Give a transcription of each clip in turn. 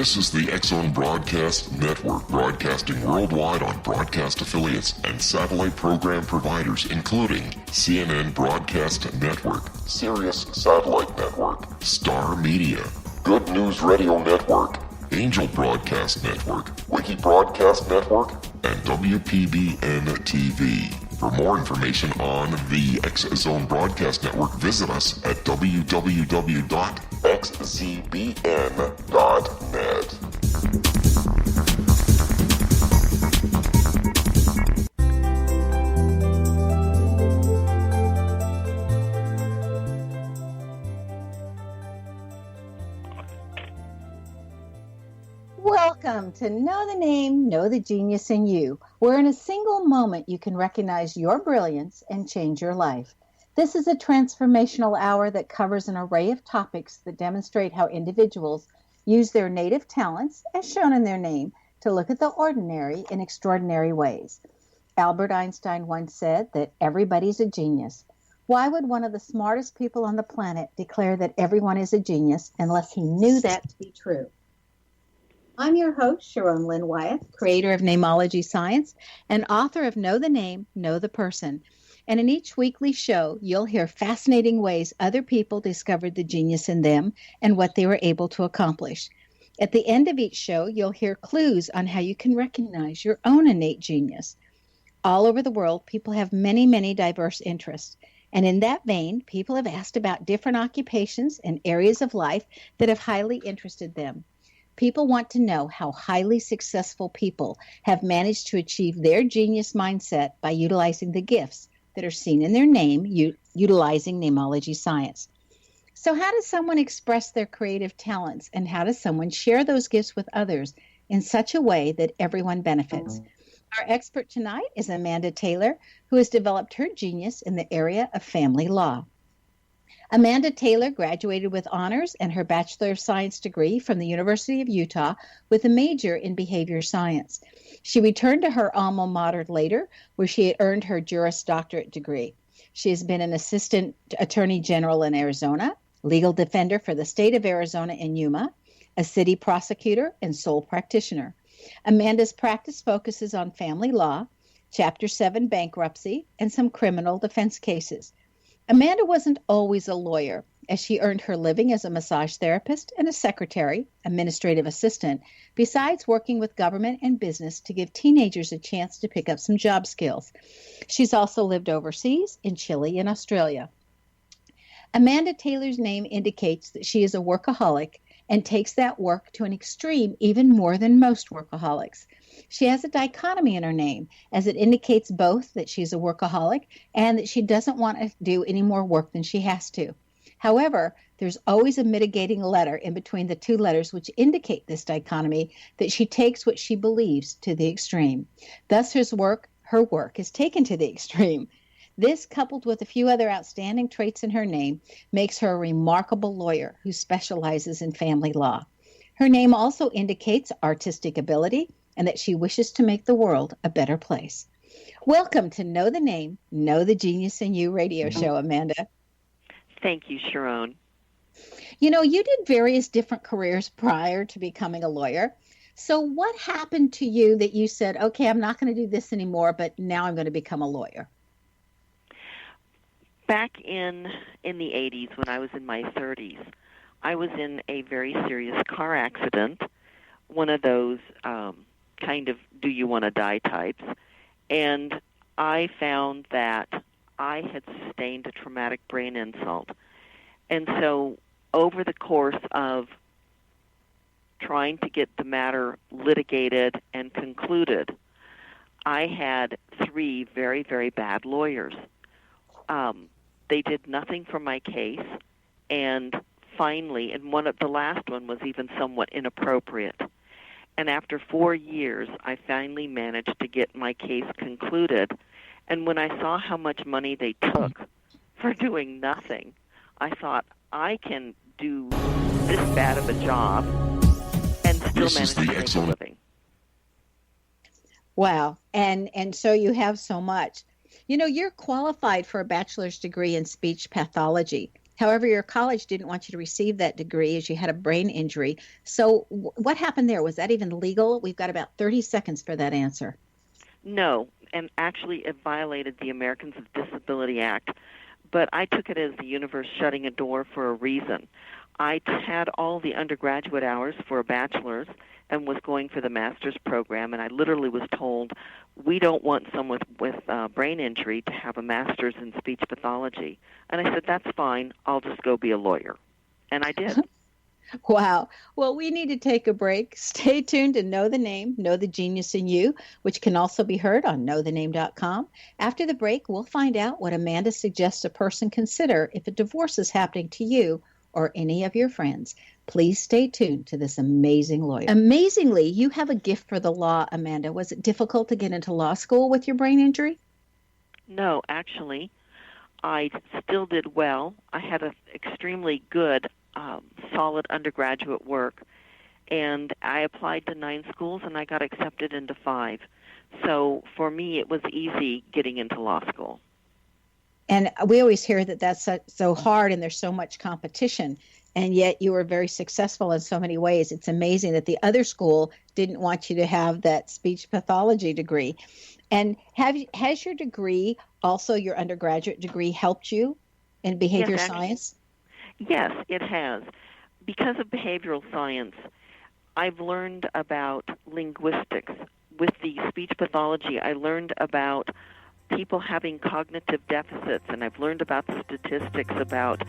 This is the X-Zone Broadcast Network, broadcasting worldwide on broadcast affiliates and satellite program providers, including CNN Broadcast Network, Sirius Satellite Network, Star Media, Good News Radio Network, Angel Broadcast Network, Wiki Broadcast Network, and WPBN TV. For more information on the X-Zone Broadcast Network, visit us at www.xzbn.net. Welcome to Know the Name, Know the Genius in You, where in a single moment you can recognize your brilliance and change your life. This is a transformational hour that covers an array of topics that demonstrate how individuals use their native talents, as shown in their name, to look at the ordinary in extraordinary ways. Albert Einstein once said that everybody's a genius. Why would one of the smartest people on the planet declare that everyone is a genius unless he knew that to be true? I'm your host, Sharon Lynn Wyeth, creator of Namology Science and author of Know the Name, Know the Person. And in each weekly show, you'll hear fascinating ways other people discovered the genius in them and what they were able to accomplish. At the end of each show, you'll hear clues on how you can recognize your own innate genius. All over the world, people have many, many diverse interests. And in that vein, people have asked about different occupations and areas of life that have highly interested them. People want to know how highly successful people have managed to achieve their genius mindset by utilizing the gifts that are seen in their name, utilizing namology science. So how does someone express their creative talents, and how does someone share those gifts with others in such a way that everyone benefits? Our expert tonight is Amanda Taylor, who has developed her genius in the area of family law. Amanda Taylor graduated with honors and her Bachelor of Science degree from the University of Utah with a major in behavior science. She returned to her alma mater later, where she had earned her Juris Doctorate degree. She has been an assistant attorney general in Arizona, legal defender for the state of Arizona in Yuma, a city prosecutor, and sole practitioner. Amanda's practice focuses on family law, Chapter 7 bankruptcy, and some criminal defense cases. Amanda wasn't always a lawyer, as she earned her living as a massage therapist and a secretary, administrative assistant, besides working with government and business to give teenagers a chance to pick up some job skills. She's also lived overseas in Chile and Australia. Amanda Taylor's name indicates that she is a workaholic and takes that work to an extreme even more than most workaholics. She has a dichotomy in her name, as it indicates both that she's a workaholic and that she doesn't want to do any more work than she has to. However, there's always a mitigating letter in between the two letters which indicate this dichotomy, that she takes what she believes to the extreme. Thus, her work is taken to the extreme. This, coupled with a few other outstanding traits in her name, makes her a remarkable lawyer who specializes in family law. Her name also indicates artistic ability, and that she wishes to make the world a better place. Welcome to Know the Name, Know the Genius in You radio show, Amanda. Thank you, Sharon. You know, you did various different careers prior to becoming a lawyer. So what happened to you that you said, okay, I'm not going to do this anymore, but now I'm going to become a lawyer? Back in the 80s, when I was in my 30s, I was in a very serious car accident, one of those kind of do you want to die types, and I found that I had sustained a traumatic brain insult. And so over the course of trying to get the matter litigated and concluded, I had 3 very, very bad lawyers. They did nothing for my case, and finally, and the last one was even somewhat inappropriate. And after 4 years, I finally managed to get my case concluded. And when I saw how much money they took for doing nothing, I thought, I can do this bad of a job and still manage to make a living. Wow. And so you have so much. You know, you're qualified for a bachelor's degree in speech pathology. However, your college didn't want you to receive that degree as you had a brain injury. So what happened there? Was that even legal? We've got about 30 seconds for that answer. No, and actually it violated the Americans with Disability Act, but I took it as the universe shutting a door for a reason. I had all the undergraduate hours for a bachelor's and was going for the master's program, and I literally was told, we don't want someone with brain injury to have a master's in speech pathology. And I said, that's fine, I'll just go be a lawyer. And I did. Wow. Well, we need to take a break. Stay tuned to Know the Name, Know the Genius in You, which can also be heard on knowthename.com. After the break, we'll find out what Amanda suggests a person consider if a divorce is happening to you or any of your friends. Please stay tuned to this amazing lawyer. Amazingly, you have a gift for the law, Amanda. Was it difficult to get into law school with your brain injury? No, actually, I still did well. I had an extremely good, solid undergraduate work, and I applied to 9 schools, and I got accepted into 5. So for me, it was easy getting into law school. And we always hear that that's so hard and there's so much competition, and yet you were very successful in so many ways. It's amazing that the other school didn't want you to have that speech pathology degree. And has your degree, also your undergraduate degree, helped you in behavior science? Yes, it has. Because of behavioral science, I've learned about linguistics. With the speech pathology, I learned about people having cognitive deficits, and I've learned about the statistics about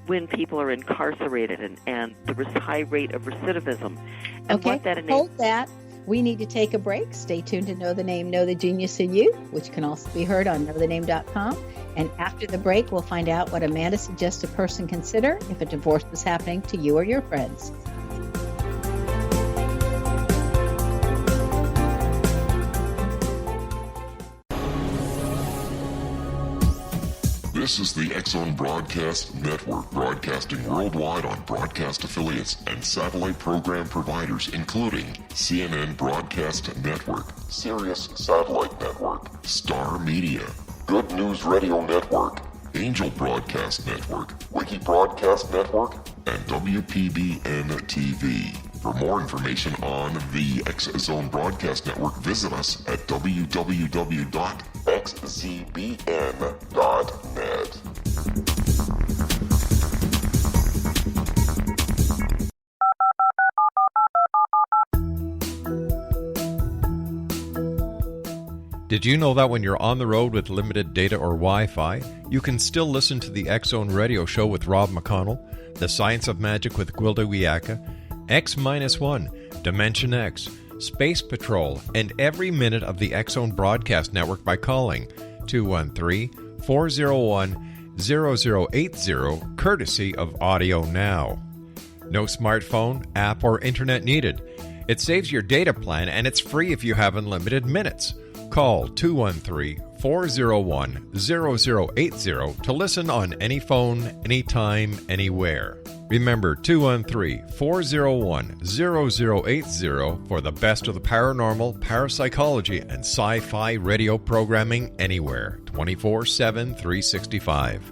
when people are incarcerated and the high rate of recidivism. And okay, what that hold that. We need to take a break. Stay tuned to Know the Name, Know the Genius in You, which can also be heard on knowthename.com. And after the break, we'll find out what Amanda suggests a person consider if a divorce is happening to you or your friends. This is the X-Zone Broadcast Network, broadcasting worldwide on broadcast affiliates and satellite program providers, including CNN Broadcast Network, Sirius Satellite Network, Star Media, Good News Radio Network, Angel Broadcast Network, Wiki Broadcast Network, and WPBN TV. For more information on the X-Zone Broadcast Network, visit us at www.xzbn.net. Did you know that when you're on the road with limited data or Wi-Fi, you can still listen to the X-Zone Radio Show with Rob McConnell, The Science of Magic with Gwilda Wiyaka, X-1, Dimension X, Space Patrol, and every minute of the X-Zone Broadcast Network by calling 213-401-0080, courtesy of Audio Now. No smartphone, app, or internet needed. It saves your data plan, and it's free if you have unlimited minutes. Call 213-401-0080 to listen on any phone, anytime, anywhere. Remember 213-401-0080 for the best of the paranormal, parapsychology, and sci-fi radio programming anywhere, 24/7, 365.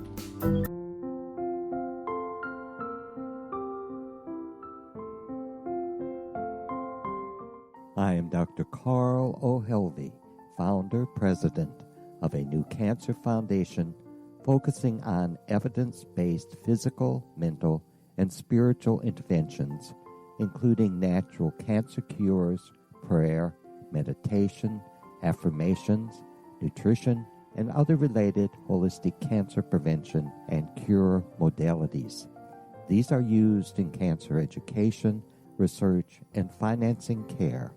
I am Dr. Carl O'Helvey, founder, president of a new cancer foundation focusing on evidence-based physical, mental, and spiritual interventions, including natural cancer cures, prayer, meditation, affirmations, nutrition, and other related holistic cancer prevention and cure modalities. These are used in cancer education, research, and financing care.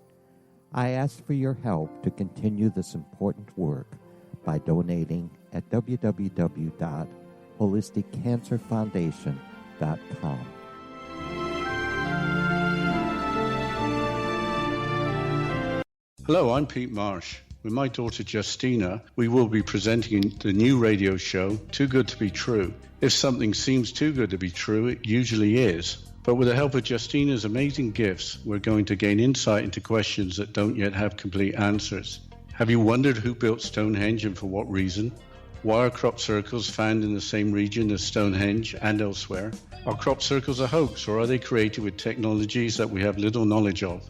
I ask for your help to continue this important work by donating at www.holisticcancerfoundation.com. Hello, I'm Pete Marsh. With my daughter Justina, we will be presenting the new radio show, Too Good to Be True. If something seems too good to be true, it usually is. But with the help of Justina's amazing gifts, we're going to gain insight into questions that don't yet have complete answers. Have you wondered who built Stonehenge and for what reason? Why are crop circles found in the same region as Stonehenge and elsewhere? Are crop circles a hoax, or are they created with technologies that we have little knowledge of?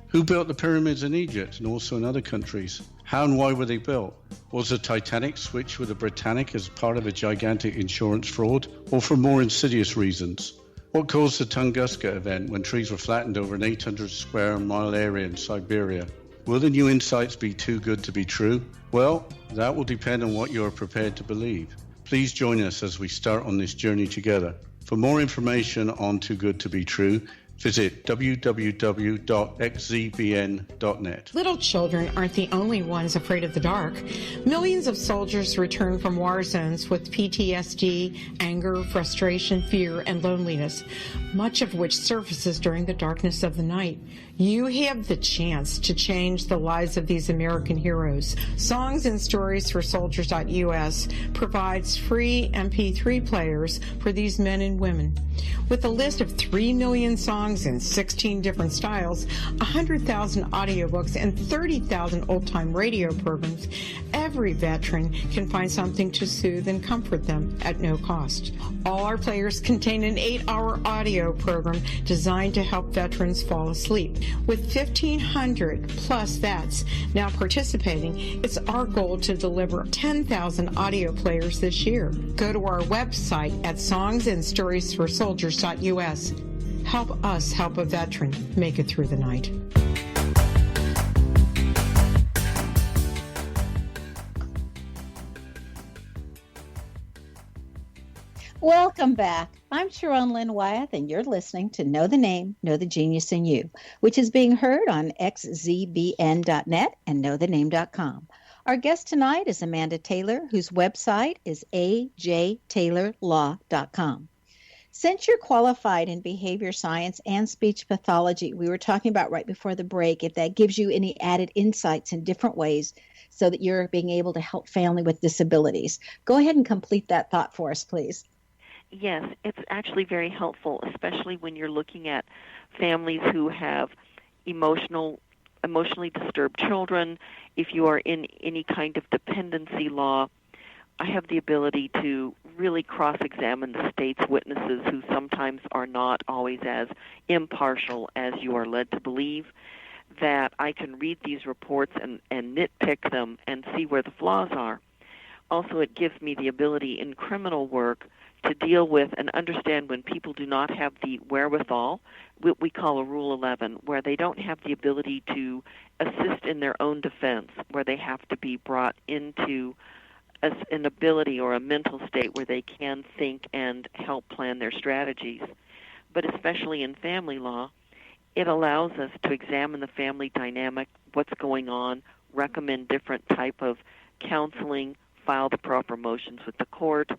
Who built the pyramids in Egypt and also in other countries? How and why were they built? Was the Titanic switched with the Britannic as part of a gigantic insurance fraud, or for more insidious reasons? What caused the Tunguska event when trees were flattened over an 800 square mile area in Siberia? Will the new insights be too good to be true? Well, that will depend on what you are prepared to believe. Please join us as we start on this journey together. For more information on Too Good to Be True, visit www.xzbn.net. Little children aren't the only ones afraid of the dark. Millions of soldiers return from war zones with PTSD, anger, frustration, fear, and loneliness, much of which surfaces during the darkness of the night. You have the chance to change the lives of these American heroes. Songs and Stories for Soldiers.us provides free MP3 players for these men and women. With a list of 3 million songs in 16 different styles, 100,000 audiobooks, and 30,000 old-time radio programs, every veteran can find something to soothe and comfort them at no cost. All our players contain an 8-hour audio program designed to help veterans fall asleep. With 1,500 plus vets now participating, it's our goal to deliver 10,000 audio players this year. Go to our website at songsandstoriesforsoldiers.us. Help us help a veteran make it through the night. Welcome back. I'm Sharon Lynn Wyeth, and you're listening to Know the Name, Know the Genius in You, which is being heard on xzbn.net and knowthename.com. Our guest tonight is Amanda Taylor, whose website is ajtaylorlaw.com. Since you're qualified in behavior science and speech pathology, we were talking about right before the break, if that gives you any added insights in different ways so that you're being able to help family with disabilities. Go ahead and complete that thought for us, please. Yes, it's actually very helpful, especially when you're looking at families who have emotionally disturbed children. If you are in any kind of dependency law, I have the ability to really cross-examine the state's witnesses, who sometimes are not always as impartial as you are led to believe, that I can read these reports and nitpick them and see where the flaws are. Also, it gives me the ability in criminal work to deal with and understand when people do not have the wherewithal, what we call a Rule 11, where they don't have the ability to assist in their own defense, where they have to be brought into an ability or a mental state where they can think and help plan their strategies. But especially in family law, it allows us to examine the family dynamic, what's going on, recommend different type of counseling, file the proper motions with the court,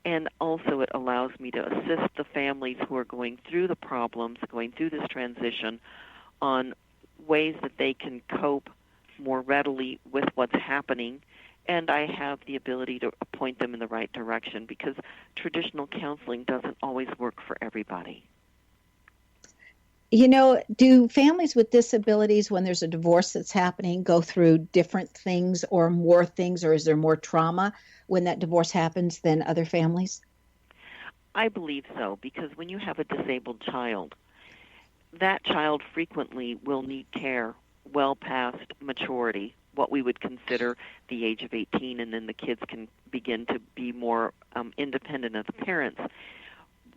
and also it allows me to assist the families who are going through the problems, going through this transition, on ways that they can cope more readily with what's happening. And I have the ability to point them in the right direction, because traditional counseling doesn't always work for everybody. You know, do families with disabilities, when there's a divorce that's happening, go through different things or more things, or is there more trauma when that divorce happens than other families? I believe so, because when you have a disabled child, that child frequently will need care well past maturity, what we would consider the age of 18, and then the kids can begin to be more independent of the parents.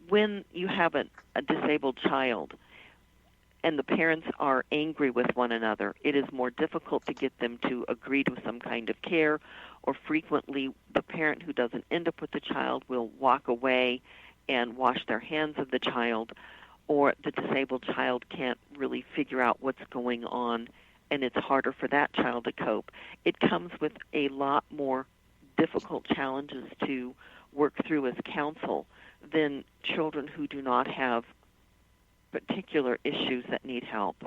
When you have a disabled child and the parents are angry with one another, it is more difficult to get them to agree to some kind of care, or frequently the parent who doesn't end up with the child will walk away and wash their hands of the child, or the disabled child can't really figure out what's going on, and it's harder for that child to cope. It comes with a lot more difficult challenges to work through as counsel than children who do not have particular issues that need help.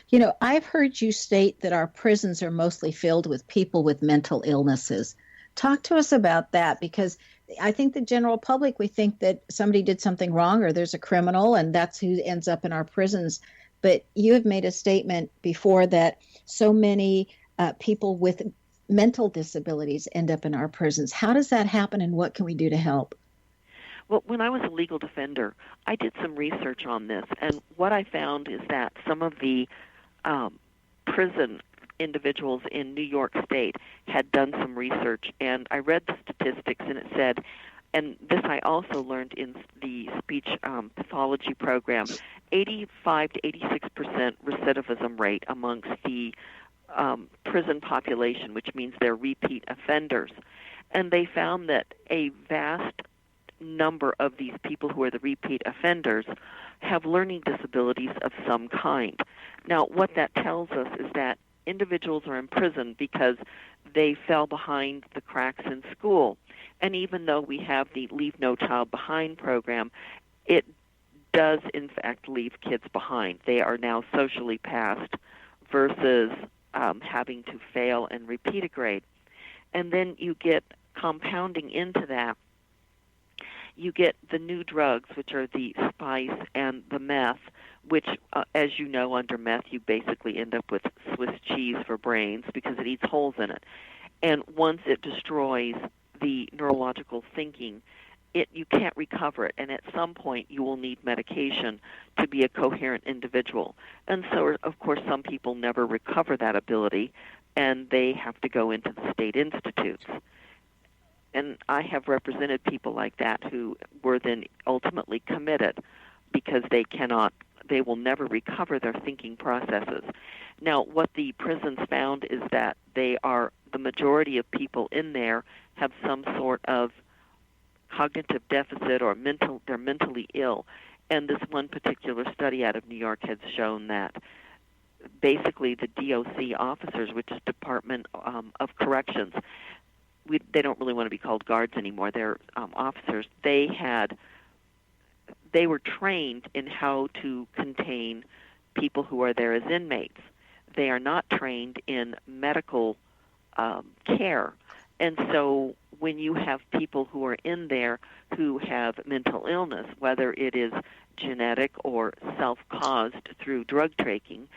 You know, I've heard you state that our prisons are mostly filled with people with mental illnesses. Talk to us about that, because I think the general public, we think that somebody did something wrong or there's a criminal and that's who ends up in our prisons. But you have made a statement before that so many people with mental disabilities end up in our prisons. How does that happen, and what can we do to help? Well, when I was a legal defender, I did some research on this, and what I found is that some of the prison individuals in New York State had done some research, and I read the statistics, and it said, and this I also learned in the speech pathology program, 85 to 86% recidivism rate amongst the prison population, which means they're repeat offenders. And they found that a vast number of these people who are the repeat offenders have learning disabilities of some kind. Now, what that tells us is that individuals are in prison because they fell behind the cracks in school. And even though we have the Leave No Child Behind program, it does, in fact, leave kids behind. They are now socially passed versus having to fail and repeat a grade. And then you get compounding into that. You get the new drugs, which are the spice and the meth, which, as you know, under meth, you basically end up with Swiss cheese for brains because it eats holes in it. And once it destroys the neurological thinking, you can't recover it. And at some point, you will need medication to be a coherent individual. And so, of course, some people never recover that ability, and they have to go into the state institutes. And I have represented people like that who were then ultimately committed because they will never recover their thinking processes. Now, what the prisons found is that the majority of people in there have some sort of cognitive deficit or they're mentally ill. And this one particular study out of New York has shown that basically the DOC officers, which is Department of Corrections, they don't really want to be called guards anymore. They're officers. They were trained in how to contain people who are there as inmates. They are not trained in medical care. And so when you have people who are in there who have mental illness, whether it is genetic or self-caused through drug taking,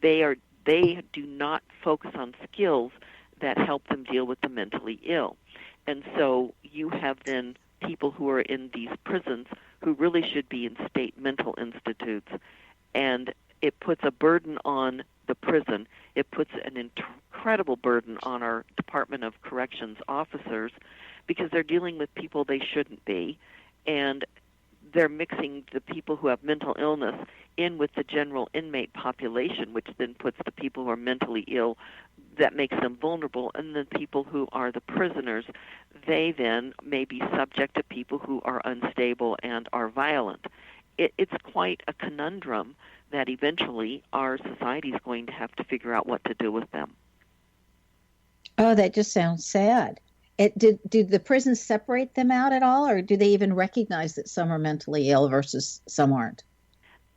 they do not focus on skills that help them deal with the mentally ill. And so you have then people who are in these prisons who really should be in state mental institutes, and it puts a burden on the prison. It puts an incredible burden on our Department of Corrections officers because they're dealing with people they shouldn't be, and they're mixing the people who have mental illness in with the general inmate population, which then puts the people who are mentally ill, that makes them vulnerable, and the people who are the prisoners, they then may be subject to people who are unstable and are violent. It's quite a conundrum that eventually our society is going to have to figure out what to do with them. Oh, that just sounds sad. Do the prisons separate them out at all, or do they even recognize that some are mentally ill versus some aren't?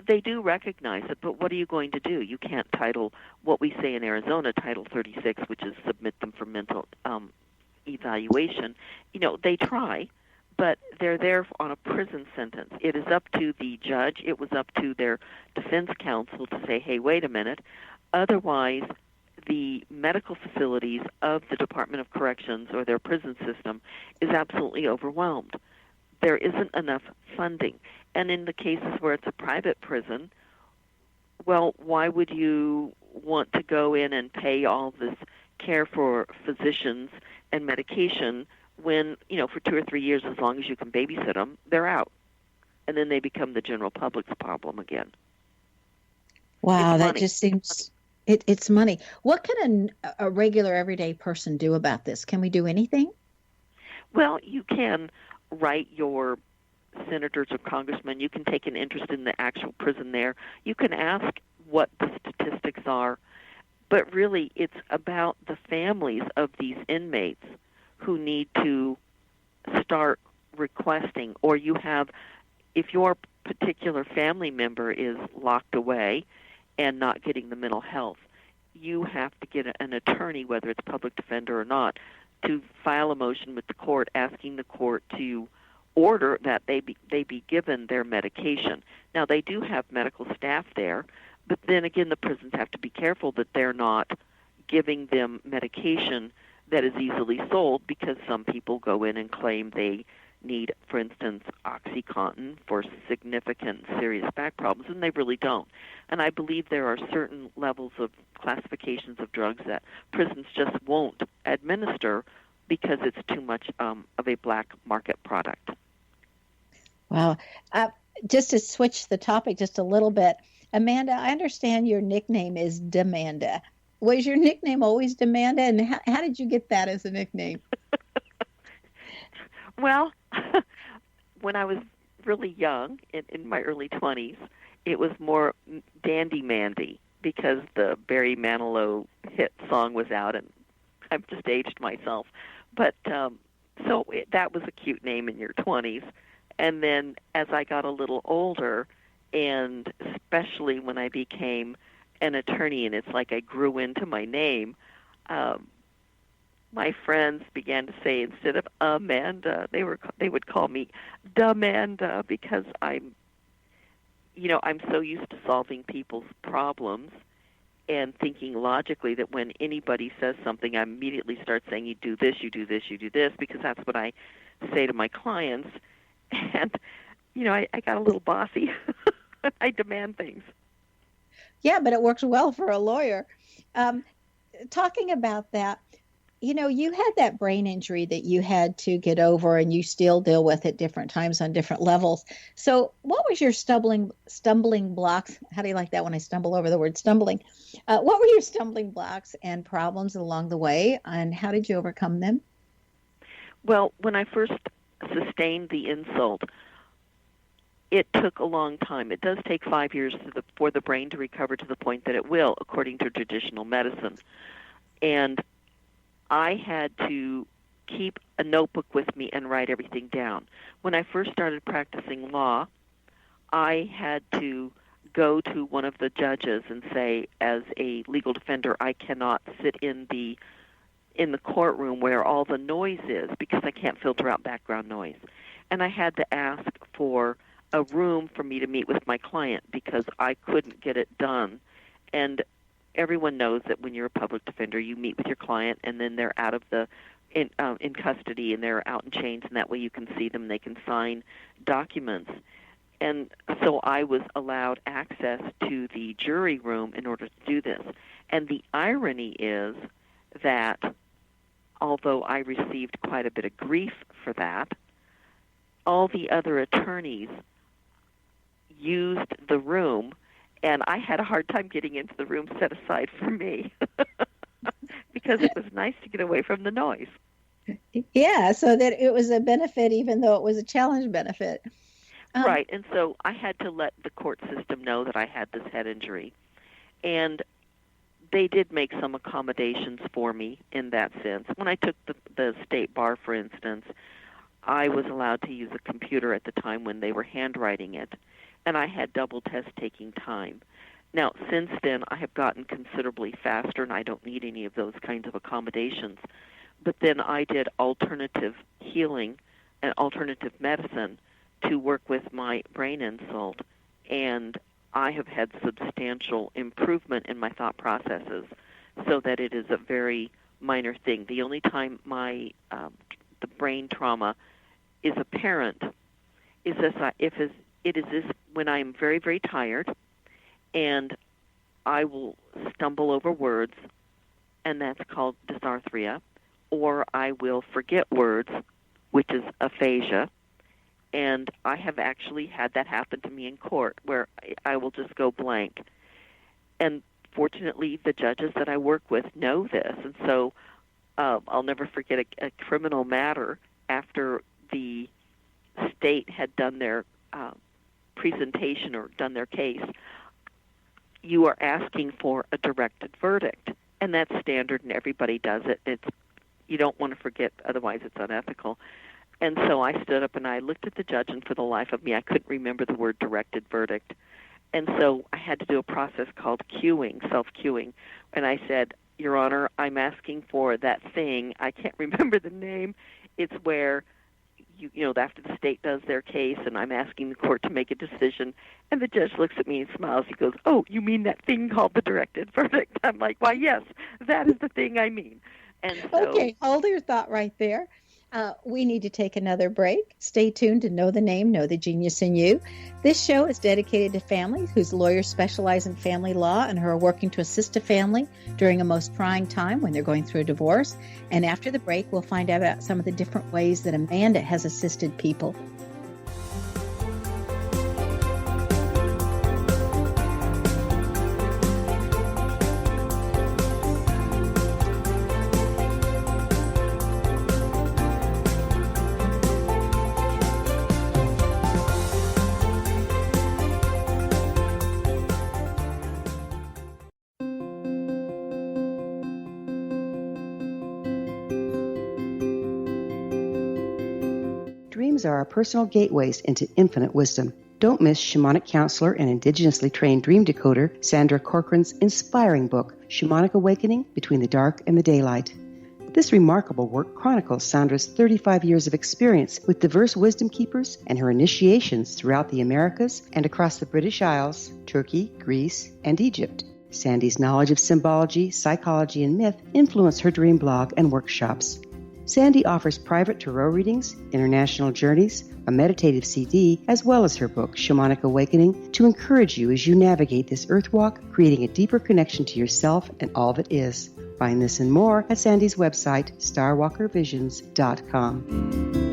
They do recognize it, but what are you going to do? You can't title what we say in Arizona, Title 36, which is submit them for mental evaluation. They try, but they're there on a prison sentence. It is up to the judge. It was up to their defense counsel to say, hey, wait a minute. Otherwise, the medical facilities of the Department of Corrections or their prison system is absolutely overwhelmed. There isn't enough funding. And in the cases where it's a private prison, well, why would you want to go in and pay all this care for physicians and medication when, for 2 or 3 years, as long as you can babysit them, they're out. And then they become the general public's problem again. Wow, that just seems... It's money. What can a regular, everyday person do about this? Can we do anything? Well, you can write your senators or congressmen. You can take an interest in the actual prison there. You can ask what the statistics are. But really, it's about the families of these inmates who need to start requesting. Or if your particular family member is locked away and not getting the mental health, you have to get an attorney, whether it's public defender or not, to file a motion with the court asking the court to order that they be given their medication. Now, they do have medical staff there, but then again, the prisons have to be careful that they're not giving them medication that is easily sold, because some people go in and claim they need, for instance, OxyContin for significant serious back problems, and they really don't. And I believe there are certain levels of classifications of drugs that prisons just won't administer because it's too much of a black market product. Wow. Just to switch the topic just a little bit, Amanda, I understand your nickname is Demanda. Was your nickname always Demanda, and how did you get that as a nickname? Well, when I was really young, in my early 20s, it was more Dandy Mandy, because the Barry Manilow hit song was out, and I've just aged myself. But that was a cute name in your 20s. And then as I got a little older, and especially when I became an attorney, and it's like I grew into my name, my friends began to say, instead of Amanda, they would call me Demanda, because I'm so used to solving people's problems and thinking logically that when anybody says something, I immediately start saying, you do this, you do this, you do this, because that's what I say to my clients. And, I got a little bossy. I demand things. Yeah, but it works well for a lawyer. Talking about that, you had that brain injury that you had to get over, and you still deal with at different times on different levels. So what was your stumbling blocks? How do you like that when I stumble over the word stumbling? What were your stumbling blocks and problems along the way, and how did you overcome them? Well, when I first sustained the insult, it took a long time. It does take 5 years for the brain to recover to the point that it will, according to traditional medicine. And I had to keep a notebook with me and write everything down. When I first started practicing law, I had to go to one of the judges and say, as a legal defender, I cannot sit in the courtroom where all the noise is, because I can't filter out background noise. And I had to ask for a room for me to meet with my client, because I couldn't get it done. And everyone knows that when you're a public defender, you meet with your client, and then they're out of in custody, and they're out in chains, and that way you can see them, and they can sign documents. And so I was allowed access to the jury room in order to do this. And the irony is that although I received quite a bit of grief for that, all the other attorneys used the room, and I had a hard time getting into the room set aside for me because it was nice to get away from the noise. Yeah, so that it was a benefit even though it was a challenge benefit. Right, and so I had to let the court system know that I had this head injury. And they did make some accommodations for me in that sense. When I took the state bar, for instance, I was allowed to use a computer at the time when they were handwriting it, and I had double test taking time. Now, since then, I have gotten considerably faster, and I don't need any of those kinds of accommodations. But then I did alternative healing and alternative medicine to work with my brain insult, and I have had substantial improvement in my thought processes, so that it is a very minor thing. The only time the brain trauma is apparent is when I am very, very tired, and I will stumble over words, and that's called dysarthria, or I will forget words, which is aphasia. And I have actually had that happen to me in court, where I will just go blank. And fortunately, the judges that I work with know this. And so I'll never forget a criminal matter after the state had done their presentation or done their case. You are asking for a directed verdict, and that's standard, and everybody does it. You don't want to forget, otherwise it's unethical. And so I stood up and I looked at the judge, and for the life of me, I couldn't remember the word directed verdict. And so I had to do a process called cueing, self-cueing. And I said, Your Honor, I'm asking for that thing. I can't remember the name. It's where after the state does their case and I'm asking the court to make a decision, and the judge looks at me and smiles. He goes, "Oh, you mean that thing called the directed verdict?" I'm like, "Why, yes, that is the thing I mean." And so, Okay, hold your thought right there. We need to take another break. Stay tuned to Know the Name, Know the Genius in You. This show is dedicated to families whose lawyers specialize in family law and who are working to assist a family during a most trying time when they're going through a divorce. And after the break, we'll find out about some of the different ways that Amanda has assisted people. Dreams are our personal gateways into infinite wisdom. Don't miss shamanic counselor and indigenously trained dream decoder Sandra Corcoran's inspiring book, Shamanic Awakening Between the Dark and the Daylight. This remarkable work chronicles Sandra's 35 years of experience with diverse wisdom keepers and her initiations throughout the Americas and across the British Isles, Turkey, Greece, and Egypt. Sandy's knowledge of symbology, psychology, and myth influence her dream blog and workshops. Sandy offers private tarot readings, international journeys, a meditative CD, as well as her book, Shamanic Awakening, to encourage you as you navigate this earth walk, creating a deeper connection to yourself and all that is. Find this and more at Sandy's website, starwalkervisions.com.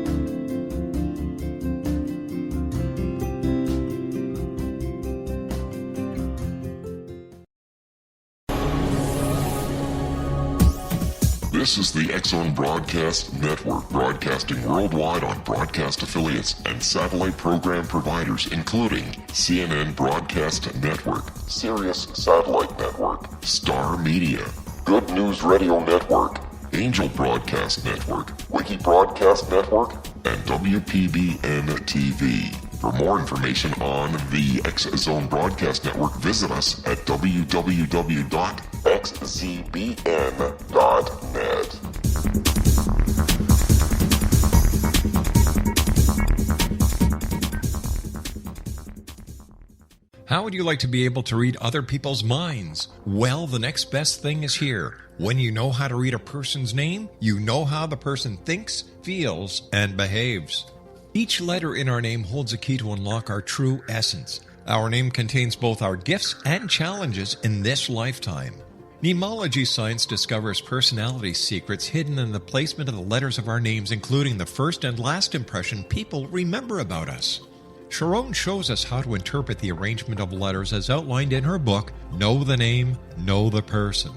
This is the X-Zone Broadcast Network, broadcasting worldwide on broadcast affiliates and satellite program providers, including CNN Broadcast Network, Sirius Satellite Network, Star Media, Good News Radio Network, Angel Broadcast Network, Wiki Broadcast Network, and WPBN TV. For more information on the X-Zone Broadcast Network, visit us at www.xzbn.net. How would you like to be able to read other people's minds? Well, the next best thing is here. When you know how to read a person's name, you know how the person thinks, feels, and behaves. Each letter in our name holds a key to unlock our true essence. Our name contains both our gifts and challenges in this lifetime. Mnemology science discovers personality secrets hidden in the placement of the letters of our names, including the first and last impression people remember about us. Sharon shows us how to interpret the arrangement of letters as outlined in her book, Know the Name, Know the Person.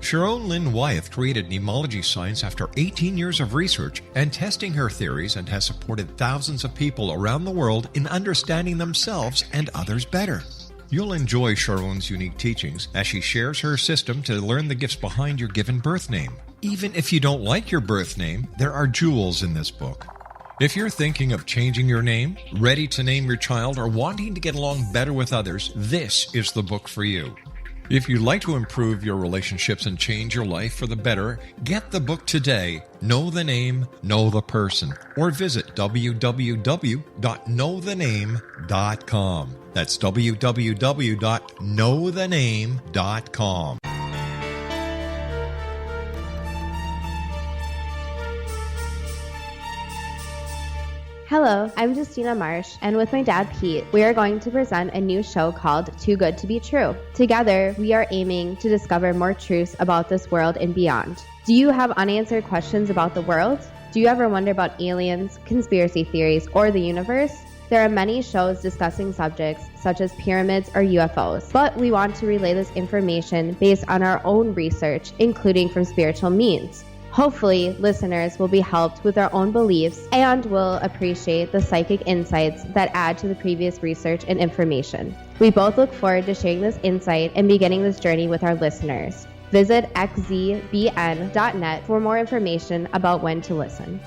Sharon Lynn Wyeth created mnemology science after 18 years of research and testing her theories, and has supported thousands of people around the world in understanding themselves and others better. You'll enjoy Sharon's unique teachings as she shares her system to learn the gifts behind your given birth name. Even if you don't like your birth name, there are jewels in this book. If you're thinking of changing your name, ready to name your child, or wanting to get along better with others, this is the book for you. If you'd like to improve your relationships and change your life for the better, get the book today, Know the Name, Know the Person, or visit www.knowthename.com. That's www.knowthename.com. Hello, I'm Justina Marsh, and with my dad Pete, we are going to present a new show called Too Good to Be True. Together, we are aiming to discover more truths about this world and beyond. Do you have unanswered questions about the world? Do you ever wonder about aliens, conspiracy theories, or the universe? There are many shows discussing subjects such as pyramids or UFOs, but we want to relay this information based on our own research, including from spiritual means. Hopefully, listeners will be helped with their own beliefs and will appreciate the psychic insights that add to the previous research and information. We both look forward to sharing this insight and beginning this journey with our listeners. Visit xzbn.net for more information about when to listen.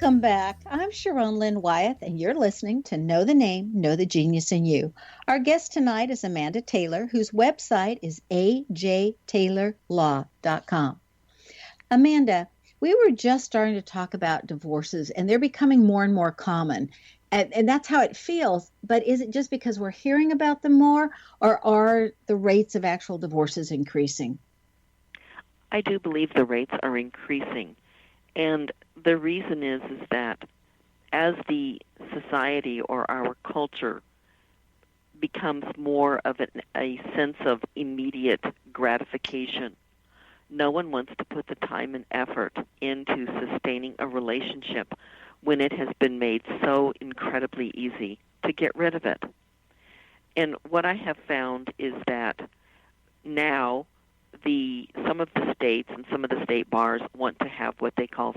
Welcome back. I'm Sharon Lynn Wyeth, and you're listening to Know the Name, Know the Genius in You. Our guest tonight is Amanda Taylor, whose website is ajtaylorlaw.com. Amanda, we were just starting to talk about divorces, and they're becoming more and more common. And that's how it feels. But is it just because we're hearing about them more, or are the rates of actual divorces increasing? I do believe the rates are increasing. And the reason is that as the society or our culture becomes more of a sense of immediate gratification, no one wants to put the time and effort into sustaining a relationship when it has been made so incredibly easy to get rid of it. And what I have found is that now some of the states and some of the state bars want to have what they call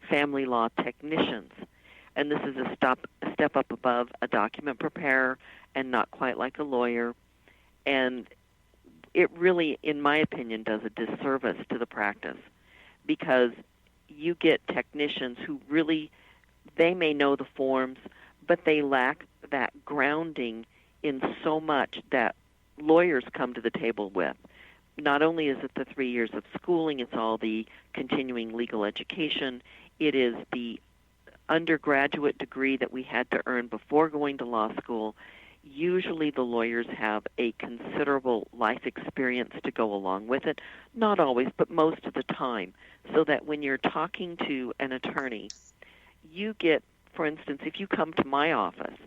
family law technicians. And this is a step up above a document preparer and not quite like a lawyer. And it really, in my opinion, does a disservice to the practice, because you get technicians who really, they may know the forms, but they lack that grounding in so much that lawyers come to the table with. Not only is it the 3 years of schooling, it's all the continuing legal education. It is the undergraduate degree that we had to earn before going to law school. Usually the lawyers have a considerable life experience to go along with it. Not always, but most of the time. So that when you're talking to an attorney, you get, for instance, if you come to my office,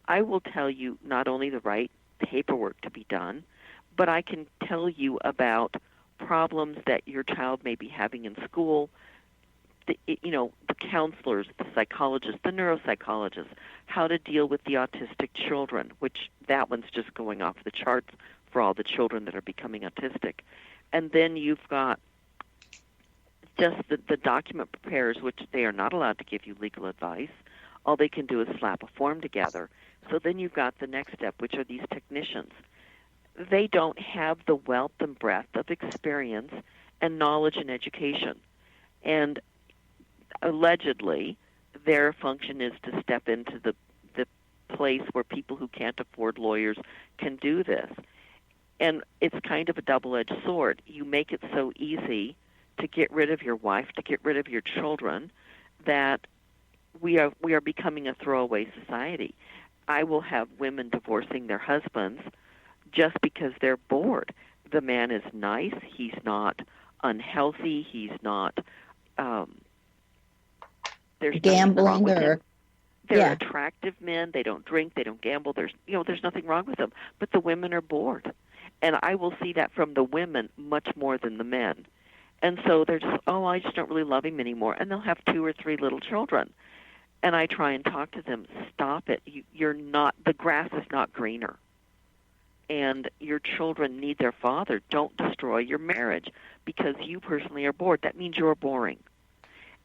I will tell you not only the right paperwork to be done, but I can tell you about problems that your child may be having in school, the counselors, the psychologists, the neuropsychologists, how to deal with the autistic children, which that one's just going off the charts for all the children that are becoming autistic. And then you've got just the document preparers, which they are not allowed to give you legal advice. All they can do is slap a form together. So then you've got the next step, which are these technicians. They don't have the wealth and breadth of experience and knowledge and education. And allegedly, their function is to step into the place where people who can't afford lawyers can do this. And it's kind of a double-edged sword. You make it so easy to get rid of your wife, to get rid of your children, that we are becoming a throwaway society. I will have women divorcing their husbands just because they're bored. The man is nice. He's not unhealthy. He's not there's gambling or they're attractive men. They don't drink. They don't gamble. There's nothing wrong with them. But the women are bored, and I will see that from the women much more than the men. And so they're just, I just don't really love him anymore. And they'll have 2 or 3 little children. And I try and talk to them. Stop it. The grass is not greener. And your children need their father. Don't destroy your marriage because you personally are bored. That means you're boring.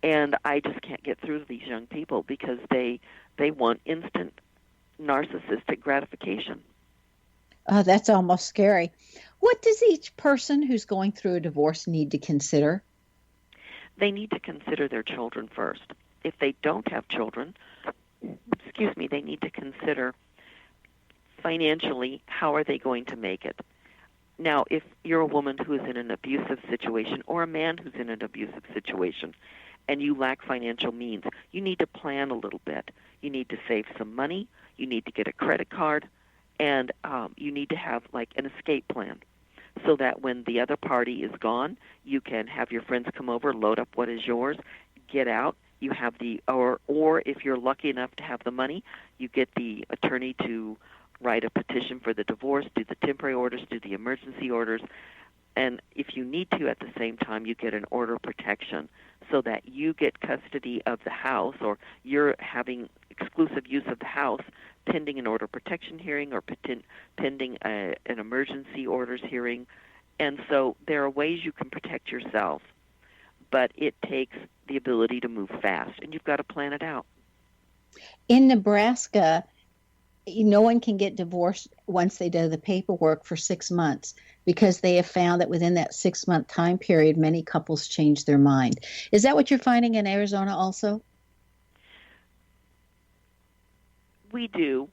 And I just can't get through to these young people because they want instant narcissistic gratification. Oh, that's almost scary. What does each person who's going through a divorce need to consider? They need to consider their children first. If they don't have children, they need to consider financially, how are they going to make it? Now, if you're a woman who is in an abusive situation or a man who's in an abusive situation and you lack financial means, you need to plan a little bit. You need to save some money. You need to get a credit card. And you need to have like an escape plan so that when the other party is gone, you can have your friends come over, load up what is yours, get out. You have or if you're lucky enough to have the money, you get the attorney to write a petition for the divorce, do the temporary orders, do the emergency orders, and if you need to at the same time, you get an order of protection so that you get custody of the house or you're having exclusive use of the house pending an order of protection hearing or pending an emergency orders hearing. And so there are ways you can protect yourself, but it takes the ability to move fast, and you've got to plan it out. In Nebraska, no one can get divorced once they do the paperwork for 6 months because they have found that within that 6-month time period, many couples change their mind. Is that what you're finding in Arizona also? We do.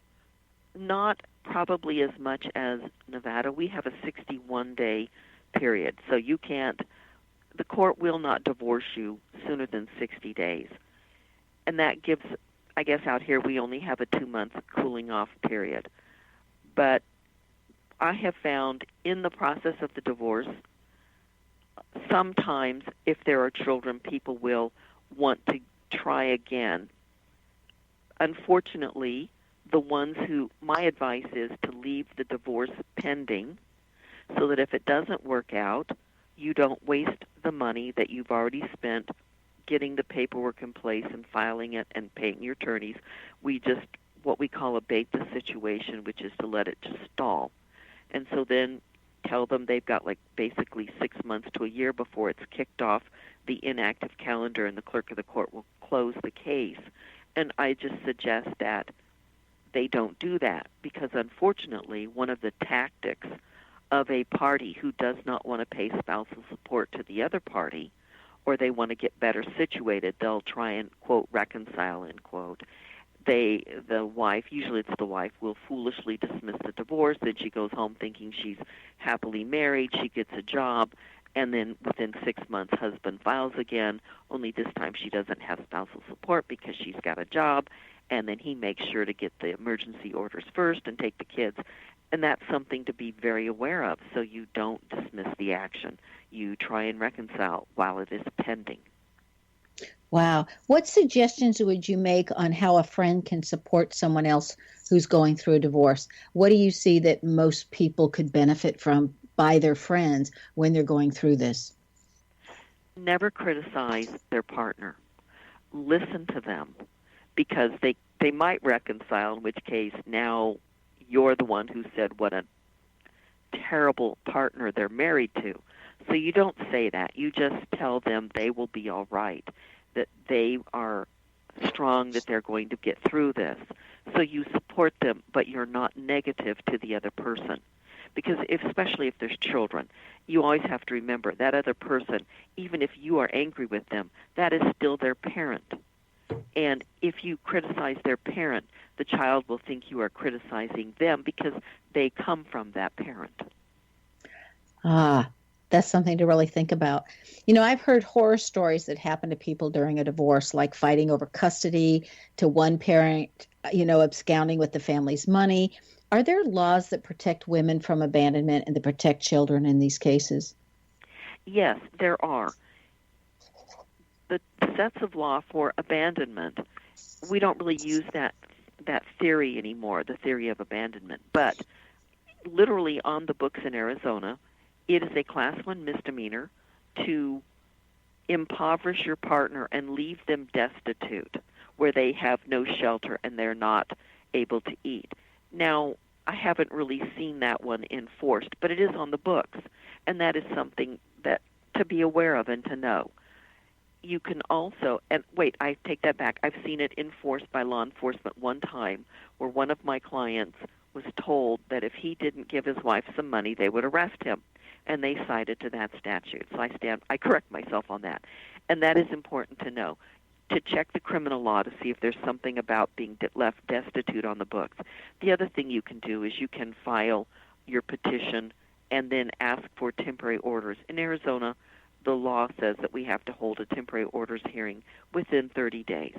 Not probably as much as Nevada. We have a 61-day period, so the court will not divorce you sooner than 60 days. And that gives, I guess out here we only have a 2-month cooling off period. But I have found in the process of the divorce, sometimes if there are children, people will want to try again. Unfortunately, my advice is to leave the divorce pending so that if it doesn't work out, you don't waste the money that you've already spent getting the paperwork in place and filing it and paying your attorneys. We just, what we call abate the situation, which is to let it just stall. And so then tell them they've got basically 6 months to a year before it's kicked off the inactive calendar and the clerk of the court will close the case. And I just suggest that they don't do that because, unfortunately, one of the tactics of a party who does not want to pay spousal support to the other party, or they want to get better situated, they'll try and, quote, reconcile, end quote. The wife, usually it's the wife, will foolishly dismiss the divorce. Then she goes home thinking she's happily married. She gets a job. And then within 6 months, husband files again, only this time she doesn't have spousal support because she's got a job. And then he makes sure to get the emergency orders first and take the kids. And that's something to be very aware of, so you don't dismiss the action. You try and reconcile while it is pending. Wow. What suggestions would you make on how a friend can support someone else who's going through a divorce? What do you see that most people could benefit from by their friends when they're going through this? Never criticize their partner. Listen to them because they might reconcile, in which case now you're the one who said what a terrible partner they're married to. So you don't say that. You just tell them they will be all right, that they are strong, that they're going to get through this. So you support them, but you're not negative to the other person. Because especially if there's children, you always have to remember that other person, even if you are angry with them, that is still their parent. And if you criticize their parent, the child will think you are criticizing them because they come from that parent. That's something to really think about. I've heard horror stories that happen to people during a divorce, like fighting over custody, to one parent, absconding with the family's money. Are there laws that protect women from abandonment and that protect children in these cases? Yes, there are. The sets of law for abandonment, we don't really use that theory anymore, the theory of abandonment. But literally on the books in Arizona, it is a Class 1 misdemeanor to impoverish your partner and leave them destitute, where they have no shelter and they're not able to eat. Now, I haven't really seen that one enforced, but it is on the books, and that is something that to be aware of and to know. You can also, I take that back. I've seen it enforced by law enforcement one time where one of my clients was told that if he didn't give his wife some money, they would arrest him, and they cited to that statute. So I correct myself on that. And that is important to know, to check the criminal law to see if there's something about being left destitute on the books. The other thing you can do is you can file your petition and then ask for temporary orders. In Arizona, the law says that we have to hold a temporary orders hearing within 30 days.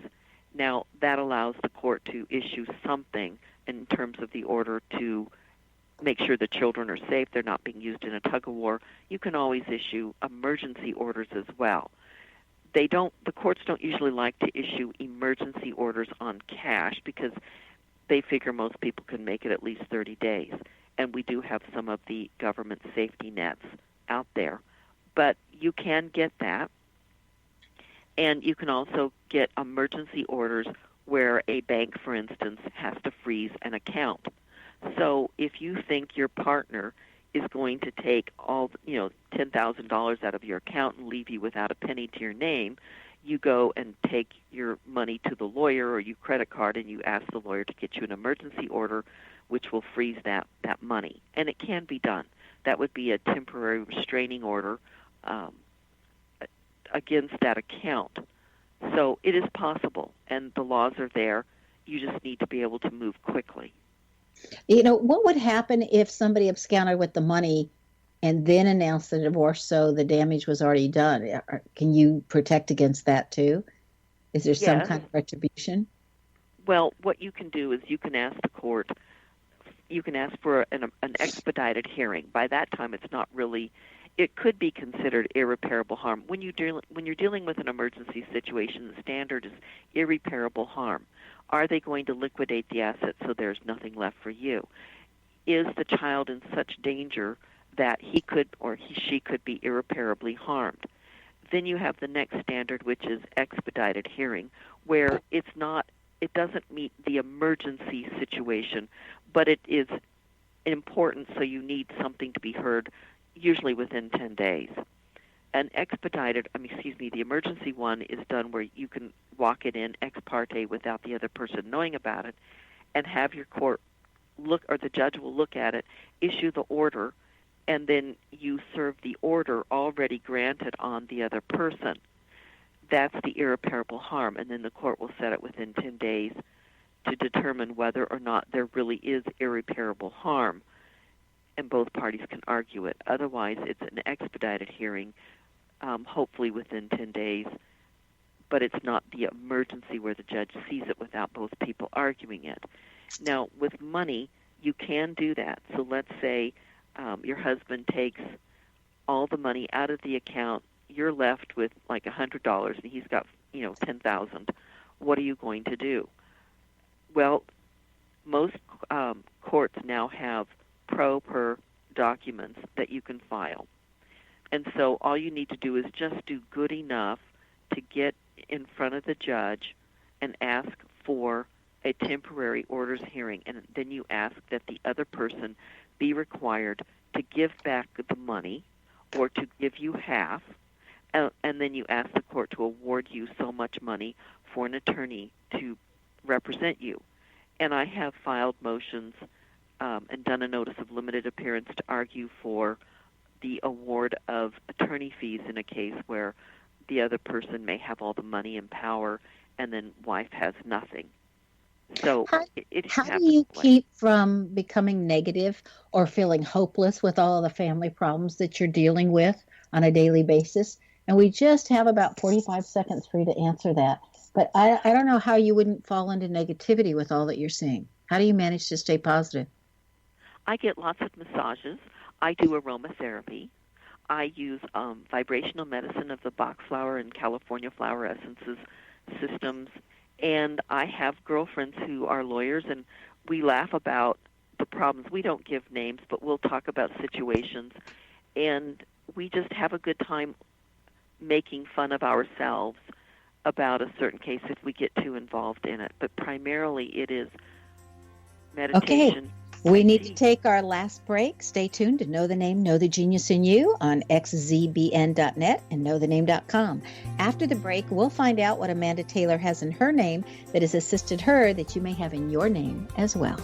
Now, that allows the court to issue something in terms of the order to make sure the children are safe, they're not being used in a tug-of-war. You can always issue emergency orders as well. The courts don't usually like to issue emergency orders on cash because they figure most people can make it at least 30 days. And we do have some of the government safety nets out there. But you can get that. And you can also get emergency orders where a bank, for instance, has to freeze an account. So if you think your partner is going to take all, $10,000 out of your account and leave you without a penny to your name, you go and take your money to the lawyer or you credit card and you ask the lawyer to get you an emergency order which will freeze that money. And it can be done. That would be a temporary restraining order against that account. So it is possible, and the laws are there. You just need to be able to move quickly. What would happen if somebody absconded with the money and then announced the divorce so the damage was already done? Can you protect against that too? Is there some kind of retribution? Well, what you can do is you can ask the court, you can ask for an expedited hearing. By that time, it's not really, it could be considered irreparable harm. When you're dealing with an emergency situation, the standard is irreparable harm. Are they going to liquidate the assets so there's nothing left for you? Is the child in such danger that he could or she could be irreparably harmed? Then you have the next standard, which is expedited hearing, where it doesn't meet the emergency situation, but it is important, so you need something to be heard, usually within 10 days. The emergency one is done where you can walk it in ex parte without the other person knowing about it, and have your court look, or the judge will look at it, issue the order, and then you serve the order already granted on the other person. That's the irreparable harm, and then the court will set it within 10 days to determine whether or not there really is irreparable harm, and both parties can argue it. Otherwise, it's an expedited hearing, hopefully within 10 days, but it's not the emergency where the judge sees it without both people arguing it. Now, with money, you can do that. So let's say your husband takes all the money out of the account. You're left with like $100, and he's got $10,000. What are you going to do? Well, most courts now have pro per documents that you can file, and so all you need to do is just do good enough to get in front of the judge and ask for a temporary orders hearing, and then you ask that the other person be required to give back the money or to give you half, and then you ask the court to award you so much money for an attorney to represent you. And I have filed motions and done a notice of limited appearance to argue for the award of attorney fees in a case where the other person may have all the money and power and then wife has nothing. So how do you keep from becoming negative or feeling hopeless with all of the family problems that you're dealing with on a daily basis? And we just have about 45 seconds for you to answer that. But I don't know how you wouldn't fall into negativity with all that you're seeing. How do you manage to stay positive? I get lots of massages. I do aromatherapy. I use vibrational medicine of the Bach flower and California flower essences systems. And I have girlfriends who are lawyers, and we laugh about the problems. We don't give names, but we'll talk about situations. And we just have a good time making fun of ourselves about a certain case if we get too involved in it. But primarily it is meditation. Okay. We need to take our last break. Stay tuned to Know the Name, Know the Genius in You on xzbn.net and knowthename.com. After the break, we'll find out what Amanda Taylor has in her name that has assisted her that you may have in your name as well.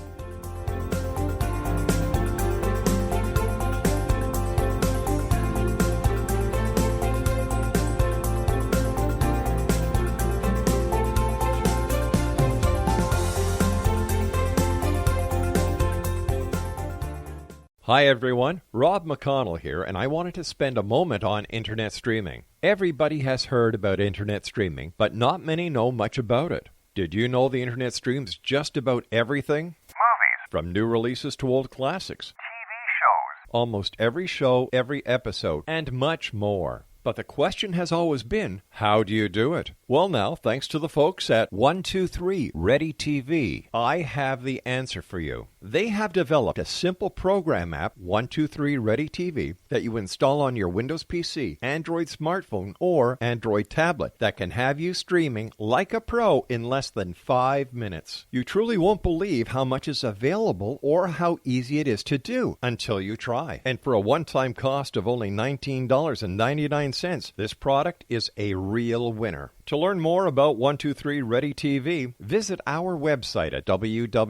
Hi everyone, Rob McConnell here, and I wanted to spend a moment on internet streaming. Everybody has heard about internet streaming, but not many know much about it. Did you know the internet streams just about everything? Movies. From new releases to old classics. TV shows. Almost every show, every episode, and much more. But the question has always been, how do you do it? Well now, thanks to the folks at 123 Ready TV, I have the answer for you. They have developed a simple program app, 123 Ready TV, that you install on your Windows PC, Android smartphone, or Android tablet that can have you streaming like a pro in less than 5 minutes. You truly won't believe how much is available or how easy it is to do until you try. And for a one-time cost of only $19.99, this product is a real winner. To learn more about 123 Ready TV, visit our website at www.xzbn.net.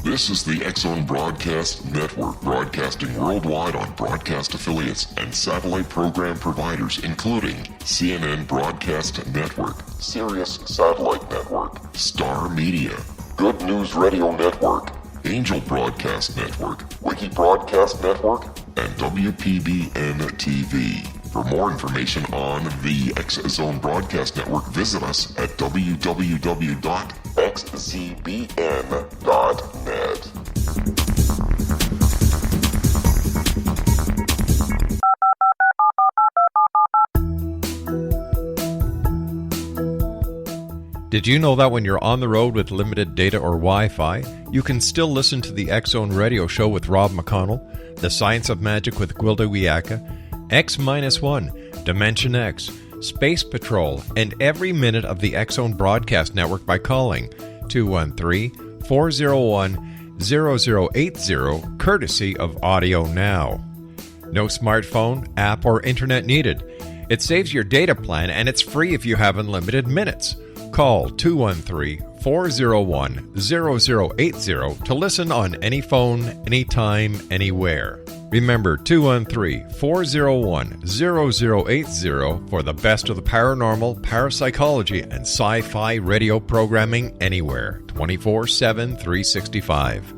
This is the X-Zone Broadcast Network, broadcasting worldwide on broadcast affiliates and satellite program providers, including CNN Broadcast Network, Sirius Satellite Network, Star Media, Good News Radio Network, Angel Broadcast Network, Wiki Broadcast Network, and WPBN TV. For more information on the X-Zone Broadcast Network, visit us at www.xzbn.net. Did you know that when you're on the road with limited data or Wi-Fi, you can still listen to the X-Zone Radio Show with Rob McConnell, The Science of Magic with Gwilda Wiyaka, X-1, Dimension X, Space Patrol, and every minute of the X-Zone Broadcast Network by calling 213-401-0080, courtesy of Audio Now. No smartphone, app, or internet needed. It saves your data plan, and it's free if you have unlimited minutes. Call 213-401-0080 to listen on any phone, anytime, anywhere. Remember 213-401-0080 for the best of the paranormal, parapsychology, and sci-fi radio programming anywhere, 24/7, 365.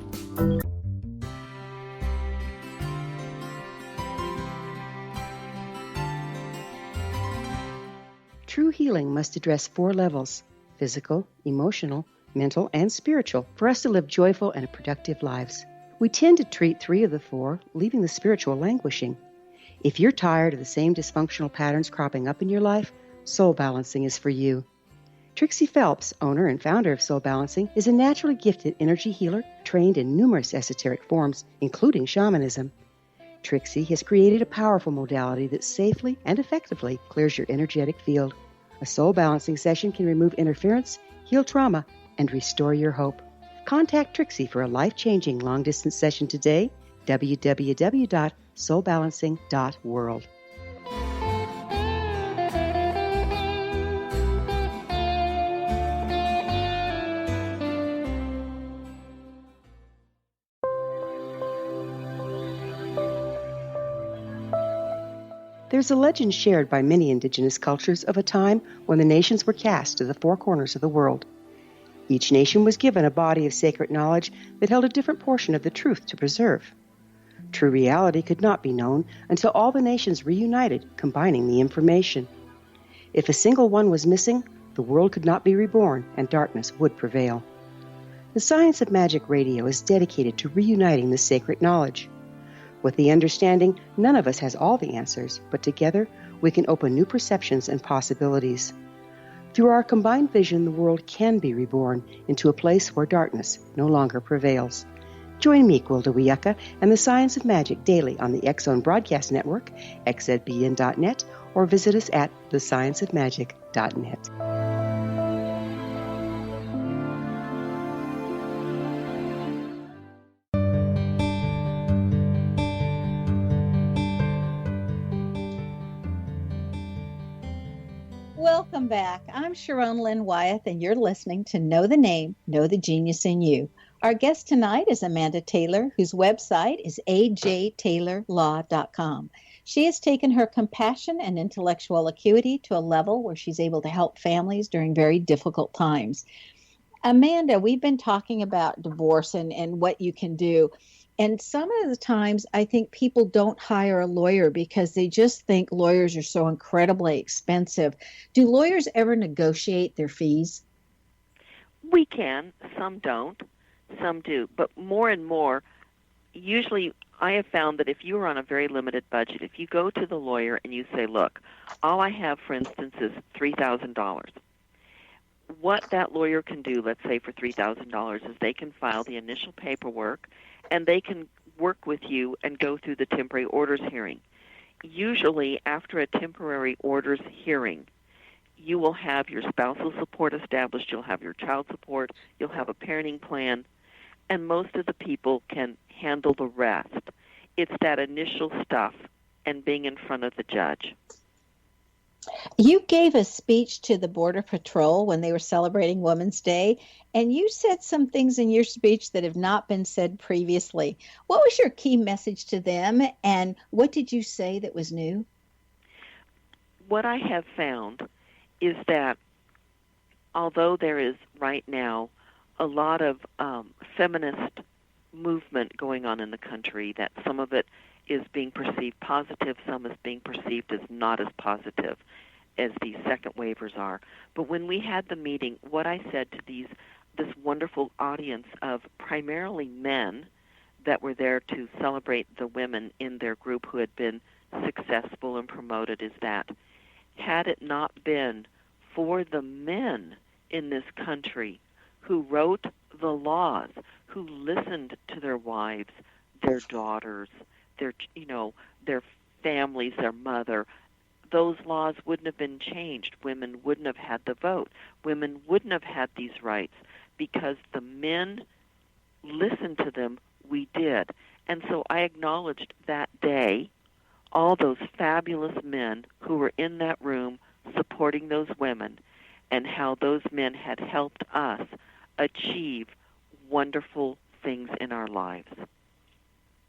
True healing must address 4 levels: physical, emotional, mental, and spiritual, for us to live joyful and productive lives. We tend to treat 3 of the 4, leaving the spiritual languishing. If you're tired of the same dysfunctional patterns cropping up in your life, Soul Balancing is for you. Trixie Phelps, owner and founder of Soul Balancing, is a naturally gifted energy healer trained in numerous esoteric forms, including shamanism. Trixie has created a powerful modality that safely and effectively clears your energetic field. A Soul Balancing session can remove interference, heal trauma, and restore your hope. Contact Trixie for a life-changing long-distance session today, www.soulbalancing.world. There's a legend shared by many indigenous cultures of a time when the nations were cast to the 4 corners of the world. Each nation was given a body of sacred knowledge that held a different portion of the truth to preserve. True reality could not be known until all the nations reunited, combining the information. If a single one was missing, the world could not be reborn and darkness would prevail. The Science of Magic Radio is dedicated to reuniting the sacred knowledge. With the understanding, none of us has all the answers, but together we can open new perceptions and possibilities. Through our combined vision, the world can be reborn into a place where darkness no longer prevails. Join me, Gwilda Wiyaka, and the Science of Magic daily on the X-Zone Broadcast Network, xzbn.net, or visit us at thescienceofmagic.net. Welcome back. I'm Sharon Lynn Wyeth, and you're listening to Know the Name, Know the Genius in You. Our guest tonight is Amanda Taylor, whose website is ajtaylorlaw.com. She has taken her compassion and intellectual acuity to a level where she's able to help families during very difficult times. Amanda, we've been talking about divorce and what you can do. And some of the times I think people don't hire a lawyer because they just think lawyers are so incredibly expensive. Do lawyers ever negotiate their fees? We can. Some don't. Some do. But more and more, usually I have found that if you are on a very limited budget, if you go to the lawyer and you say, look, all I have, for instance, is $3,000. What that lawyer can do, let's say for $3,000, is they can file the initial paperwork and they can work with you and go through the temporary orders hearing. Usually, after a temporary orders hearing, you will have your spousal support established, you'll have your child support, you'll have a parenting plan, and most of the people can handle the rest. It's that initial stuff and being in front of the judge. You gave a speech to the Border Patrol when they were celebrating Women's Day, and you said some things in your speech that have not been said previously. What was your key message to them, and what did you say that was new? What I have found is that although there is right now a lot of feminist movement going on in the country, that some of it is being perceived positive, some is being perceived as not as positive as these second waivers are. But when we had the meeting, what I said to this wonderful audience of primarily men that were there to celebrate the women in their group who had been successful and promoted is that had it not been for the men in this country who wrote the laws, who listened to their wives, their daughters, their families, their mother, those laws wouldn't have been changed. Women wouldn't have had the vote. Women wouldn't have had these rights because the men listened to them. We did. And so I acknowledged that day all those fabulous men who were in that room supporting those women and how those men had helped us achieve wonderful things in our lives.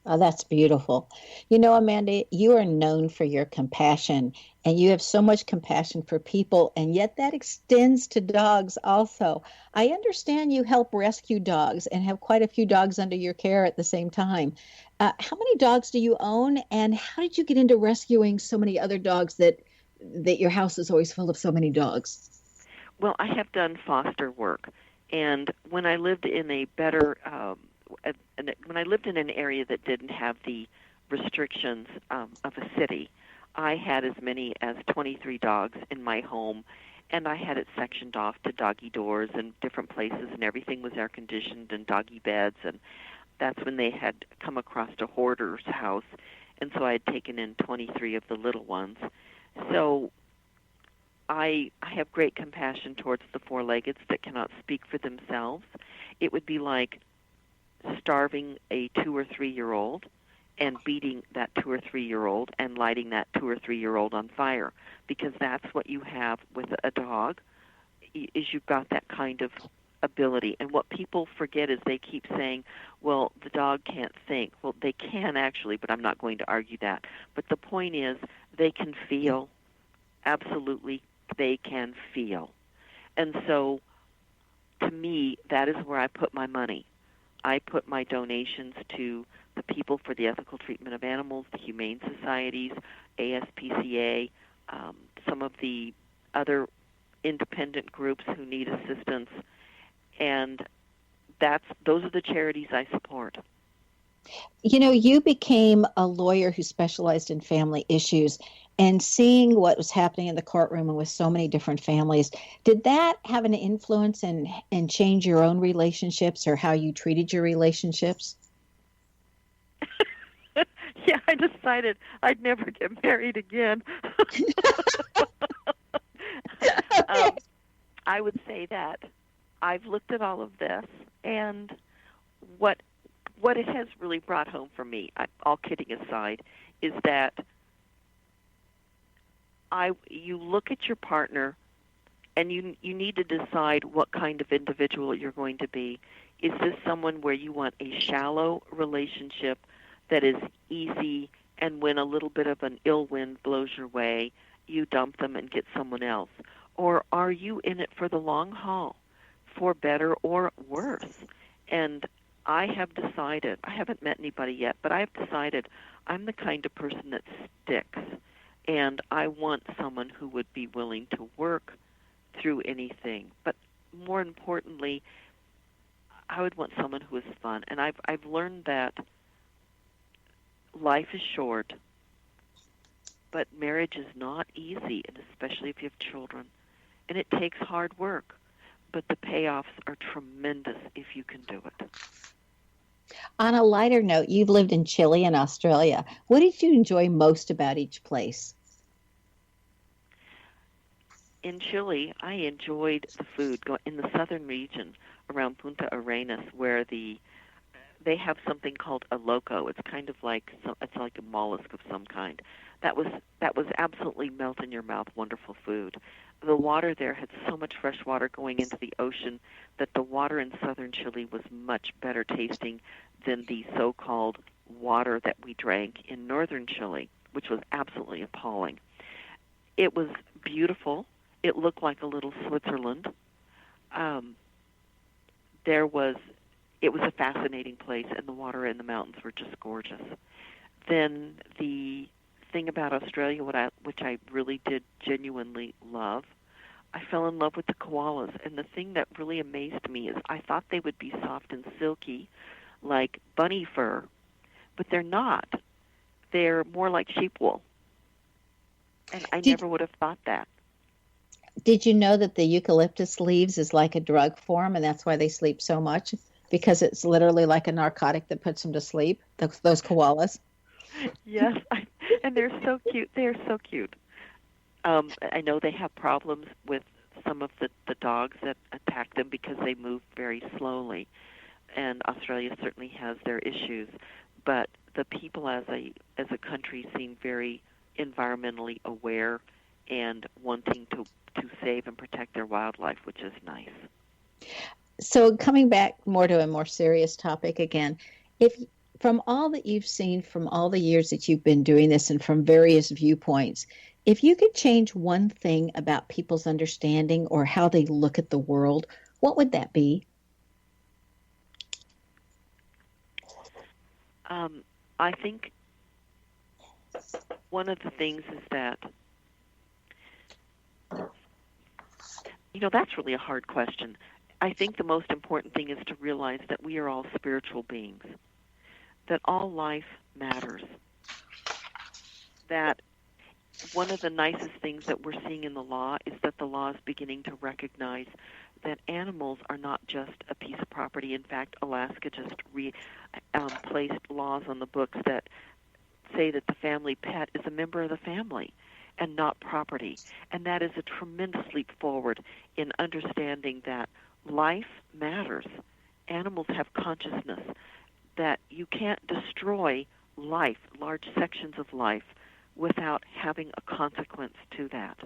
Oh, that's beautiful. You know, Amanda, you are known for your compassion, and you have so much compassion for people, and yet that extends to dogs also. I understand you help rescue dogs and have quite a few dogs under your care at the same time. How many dogs do you own, and how did you get into rescuing so many other dogs that your house is always full of so many dogs? Well, I have done foster work, and when I lived in a better when I lived in an area that didn't have the restrictions of a city, I had as many as 23 dogs in my home, and I had it sectioned off to doggy doors and different places, and everything was air-conditioned and doggy beds, and that's when they had come across a hoarder's house, and so I had taken in 23 of the little ones. So I have great compassion towards the four-leggeds that cannot speak for themselves. It would be like starving a 2 or 3-year-old and beating that 2 or 3-year-old and lighting that 2 or 3-year-old on fire, because that's what you have with a dog, is you've got that kind of ability. And what people forget is they keep saying, well, the dog can't think. Well, they can actually, but I'm not going to argue that. But the point is they can feel. Absolutely, they can feel. And so to me, that is where I put my money. I put my donations to the People for the Ethical Treatment of Animals, the Humane Societies, ASPCA, some of the other independent groups who need assistance, and those are the charities I support. You know, you became a lawyer who specialized in family issues, and seeing what was happening in the courtroom and with so many different families, did that have an influence and change your own relationships or how you treated your relationships? Yeah, I decided I'd never get married again. I would say that I've looked at all of this, and what it has really brought home for me, all kidding aside, is that you look at your partner, and you need to decide what kind of individual you're going to be. Is this someone where you want a shallow relationship that is easy, and when a little bit of an ill wind blows your way, you dump them and get someone else? Or are you in it for the long haul, for better or worse? And I have decided, I haven't met anybody yet, but I have decided I'm the kind of person that sticks. And I want someone who would be willing to work through anything. But more importantly, I would want someone who is fun. And I've learned that life is short, but marriage is not easy, and especially if you have children. And it takes hard work, but the payoffs are tremendous if you can do it. On a lighter note, you've lived in Chile and Australia. What did you enjoy most about each place? In Chile, I enjoyed the food in the southern region around Punta Arenas, where they have something called a loco. It's kind of like it's like a mollusk of some kind That was absolutely melt in your mouth wonderful food. The water there had so much fresh water going into the ocean that the water in southern Chile was much better tasting than the so-called water that we drank in northern Chile, which was absolutely appalling. It was beautiful. It looked like a little Switzerland. It was a fascinating place, and the water in the mountains were just gorgeous. Then the thing about Australia, which I really did genuinely love, I fell in love with the koalas. And the thing that really amazed me is I thought they would be soft and silky like bunny fur, but they're not. They're more like sheep wool. And I never would have thought that. Did you know that the eucalyptus leaves is like a drug for them, and that's why they sleep so much? Because it's literally like a narcotic that puts them to sleep, those koalas. Yes, and they're so cute. They're so cute. I know they have problems with some of the dogs that attack them because they move very slowly, and Australia certainly has their issues. But the people as a country seem very environmentally aware and wanting to save and protect their wildlife, which is nice. So coming back more to a more serious topic again, if from all that you've seen from all the years that you've been doing this and from various viewpoints, if you could change one thing about people's understanding or how they look at the world, what would that be? I think one of the things is that, that's really a hard question. I think the most important thing is to realize that we are all spiritual beings, that all life matters, that one of the nicest things that we're seeing in the law is that the law is beginning to recognize that animals are not just a piece of property. In fact, Alaska just placed laws on the books that say that the family pet is a member of the family and not property. And that is a tremendous leap forward in understanding that life matters. Animals have consciousness, that you can't destroy life, large sections of life, without having a consequence to that.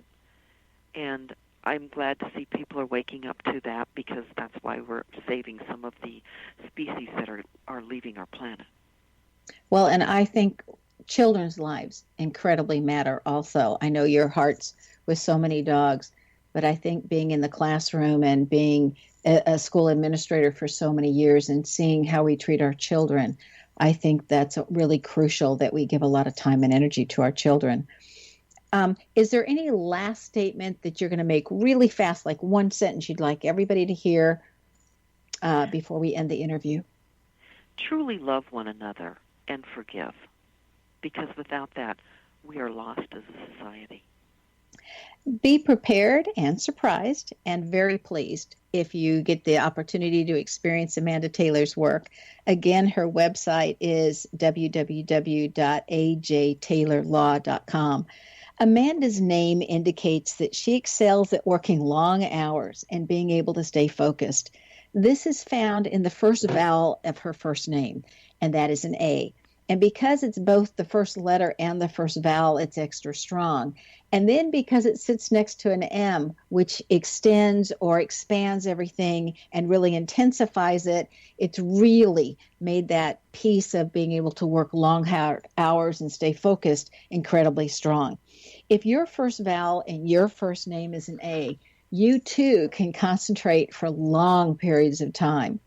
And I'm glad to see people are waking up to that, because that's why we're saving some of the species that are leaving our planet. Well, and I think children's lives incredibly matter also. I know your heart's with so many dogs, but I think being in the classroom and being a school administrator for so many years and seeing how we treat our children, I think that's really crucial that we give a lot of time and energy to our children. Is there any last statement that you're going to make really fast, like one sentence you'd like everybody to hear before we end the interview? Truly love one another and forgive, because without that, we are lost as a society. Be prepared and surprised and very pleased if you get the opportunity to experience Amanda Taylor's work. Again, her website is www.ajtaylorlaw.com. Amanda's name indicates that she excels at working long hours and being able to stay focused. This is found in the first vowel of her first name, and that is an A. And because it's both the first letter and the first vowel, it's extra strong. And then because it sits next to an M, which extends or expands everything and really intensifies it, it's really made that piece of being able to work long hours and stay focused incredibly strong. If your first vowel in your first name is an A, you too can concentrate for long periods of time.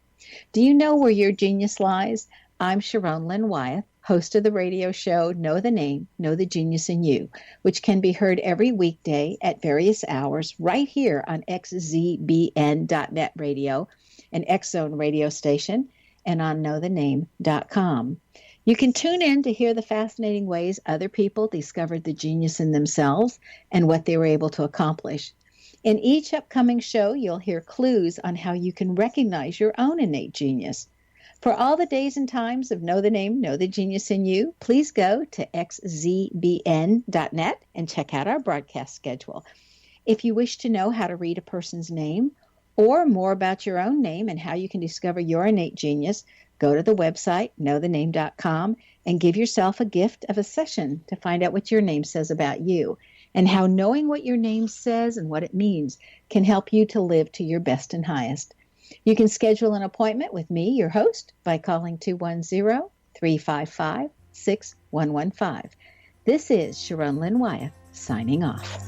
Do you know where your genius lies? I'm Sharon Lynn Wyeth, host of the radio show Know the Name, Know the Genius in You, which can be heard every weekday at various hours right here on xzbn.net radio, an X-Zone radio station, and on knowthename.com. You can tune in to hear the fascinating ways other people discovered the genius in themselves and what they were able to accomplish. In each upcoming show, you'll hear clues on how you can recognize your own innate genius. For all the days and times of Know the Name, Know the Genius in You, please go to xzbn.net and check out our broadcast schedule. If you wish to know how to read a person's name or more about your own name and how you can discover your innate genius, Go to the website, knowthename.com, and give yourself a gift of a session to find out what your name says about you and how knowing what your name says and what it means can help you to live to your best and highest. You can schedule an appointment with me, your host, by calling 210-355-6115. This is Sharon Lynn Wyeth signing off.